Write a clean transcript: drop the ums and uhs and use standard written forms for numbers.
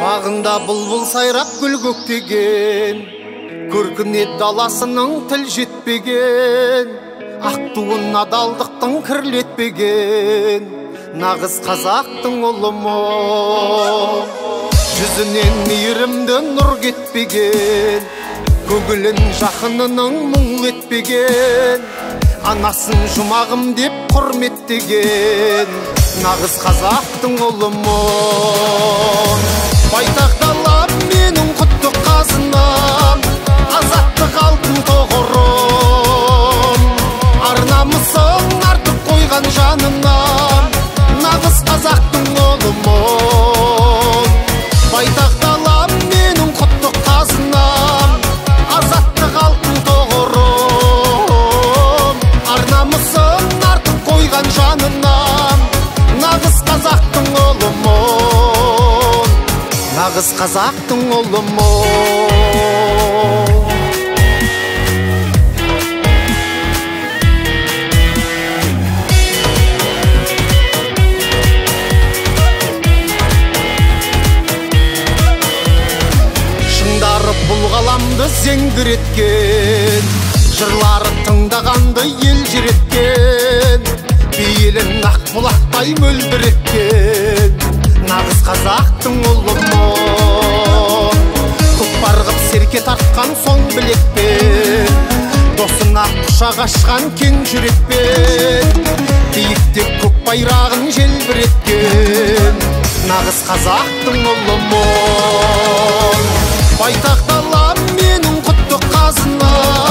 Бағында бұлбұл сайрап гүл көктеген, көркіне даласының тіл жетпеген, ақ туын адалдықтың кірлетпеген, нағыз қазақтың ұлымы. Жүзінен мейірімді нұр кетпеген, көңілін жақынының мұң етпеген, анасын жұмағым деп құрметтеген, нағыз қазақтың ұлымы. Байтақ далам менің құтты қазынам, азаттық алтын тұғырым. Ар намысын артып қойған жанынан, нағыз қазақтың ұлымын. Байтақ далам менің құтты қазынам, азаттық алтын тұғырым. Ар намысын артып қойған жанынан, нағыз қазақтың ұлымын. Нағыз қазақтың ұлымы. Шыңдары бұл ғаламды зеңгіреткен, жырлары тыңдағанды ел жереткен, бейілін ақ бұлақтай мөлдіреткен, нағыз қазақтың ұлымы. Көкпар ғып серке тартқан соң білекпен, досына құшақ ашқан кең жүрекпен, биікте көк байрағын желбіреткен, нағыз қазақтың ұлымы. Байтақ далам менің құтты қазына.